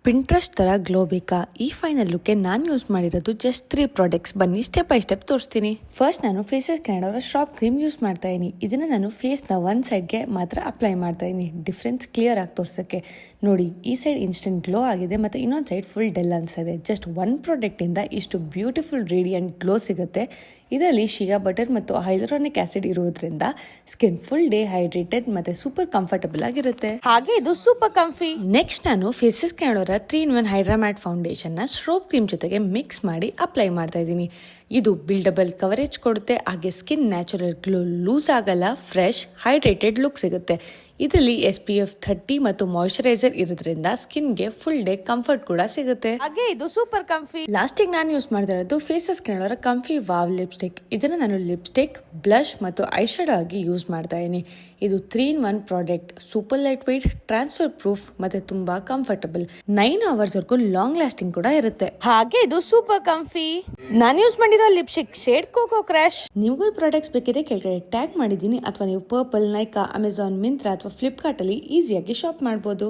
Pinterest ತರ glow ಬೇಕಾ? ಈ ಫೈನಲ್ ಲುಕ್ಗೆ ನಾನು ಯೂಸ್ ಮಾಡಿರೋದು ಜಸ್ಟ್ 3 ಪ್ರಾಡಕ್ಟ್ಸ್. ಬನ್ನಿ ಸ್ಟೆಪ್ ಬೈ ಸ್ಟೆಪ್ ತೋರಿಸ್ತೀನಿ. ಫಸ್ಟ್ ನಾನು ಫೇಸಸ್ ಕೆನಡಾ ಅವರ ಶಾಪ್ ಕ್ರೀಮ್ ಯೂಸ್ ಮಾಡ್ತಾ ಇದೀನಿ. ಇದನ್ನ ನಾನು ಫೇಸ್ ನ ಒಂದ್ ಸೈಡ್ಗೆ ಮಾತ್ರ ಅಪ್ಲೈ ಮಾಡ್ತಾ ಇದೀನಿ, ಡಿಫ್ರೆನ್ಸ್ ಕ್ಲಿಯರ್ ಆಗಿ ತೋರ್ಸಕ್ಕೆ. ನೋಡಿ, ಈ ಸೈಡ್ ಇನ್ಸ್ಟೆಂಟ್ ಗ್ಲೋ ಆಗಿದೆ, ಮತ್ತೆ ಇನ್ನೊಂದ್ ಸೈಡ್ ಫುಲ್ ಡೆಲ್ ಅನ್ಸಿದೆ. ಜಸ್ಟ್ ಒನ್ ಪ್ರಾಡಕ್ಟ್ ಇಂದ ಇಷ್ಟು ಬ್ಯೂಟಿಫುಲ್ ರೇಡಿಯಂಟ್ ಗ್ಲೋ ಸಿಗುತ್ತೆ. ಇದರಲ್ಲಿ ಶಿಯಾ ಬಟರ್ ಮತ್ತು ಹೈಲುರಾನಿಕ್ ಆಸಿಡ್ ಇರುವುದರಿಂದ ಸ್ಕಿನ್ ಫುಲ್ ಡೇ ಹೈಡ್ರೇಟೆಡ್ ಮತ್ತೆ ಸೂಪರ್ ಕಂಫರ್ಟಬಲ್ ಆಗಿರುತ್ತೆ. ಹಾಗೆ ಇದು ಸೂಪರ್ ಕಂಫಿ. ನೆಕ್ಸ್ಟ್ ನಾನು Faces Canada 3-in-1 hydra matte foundation ನ ಸ್ಟ್ರೋಬ್ ಕ್ರೀಮ್ ಜೊತೆಗೆ ಮಿಕ್ಸ್ ಮಾಡಿ ಅಪ್ಲೈ ಮಾಡ್ತಾ ಇದ್ದೀನಿ. ಇದು ಬಿಲ್ಡಬಲ್ ಕವರೇಜ್ ಕೊಡುತ್ತೆ, ಹಾಗೆ ಸ್ಕಿನ್ ನ್ಯಾಚುರಲ್ ಗ್ಲೋ, ಲೂಸ್ ಆಗಲ್ಲ, ಫ್ರೆಶ್ ಹೈಡ್ರೇಟೆಡ್ ಲುಕ್ ಸಿಗುತ್ತೆ. ಇದರಲ್ಲಿ SPF 30 ಮತ್ತು ಮಾಯಿಶ್ಚರೈಸರ್ ಇರೋದ್ರಿಂದ ಸ್ಕಿನ್ಗೆ ಫುಲ್ ಡೇ ಕಂಫರ್ಟ್ ಕೂಡ ಸಿಗುತ್ತೆ. ಹಾಗೆ ಇದು ಸೂಪರ್ ಕಂಫಿ. ಲಾಸ್ಟಿಗೆ ನಾನು ಯೂಸ್ ಮಾಡ್ತಿರೋದು Faces Canada comfy wow lipstick. ಇದನ್ನ ನಾನು ಲಿಪ್ಸ್ಟಿಕ್, ಬ್ಲಶ್ ಮತ್ತು ಐಶ್ಯಾಡೋ ಆಗಿ ಯೂಸ್ ಮಾಡ್ತಾ ಇದ್ದೀನಿ. ಇದು 3-in-1 product, super light weight, transfer proof ಮತ್ತೆ ತುಂಬಾ ಕಂಫರ್ಟಬಲ್. 9 hours ವರೆಗೂ ಲಾಂಗ್ ಲಾಸ್ಟಿಂಗ್ ಕೂಡ ಇರುತ್ತೆ. ಹಾಗೆ ಇದು ಸೂಪರ್ ಕಂಫಿ. ನಾನು ಯೂಸ್ ಮಾಡಿರೋ ಲಿಪ್ಸ್ಟಿಕ್ ಶೇಡ್ ಕೋಕೋ ಕ್ರಶ್. ನಿಮಗೂ ಈ ಪ್ರಾಡಕ್ಟ್ಸ್ ಬೇಕಿದ್ರೆ ಕೆಳಗಡೆ ಟ್ಯಾಗ್ ಮಾಡಿದ್ದೀನಿ, ಅಥವಾ ನೀವು ಪರ್ಪಲ್, ನೈಕಾ, ಅಮೆಜಾನ್, ಮಿಂತ್ರಾ ಅಥವಾ ಫ್ಲಿಪ್ಕಾರ್ಟ್ ಅಲ್ಲಿ ಈಸಿಯಾಗಿ ಶಾಪ್ ಮಾಡಬಹುದು.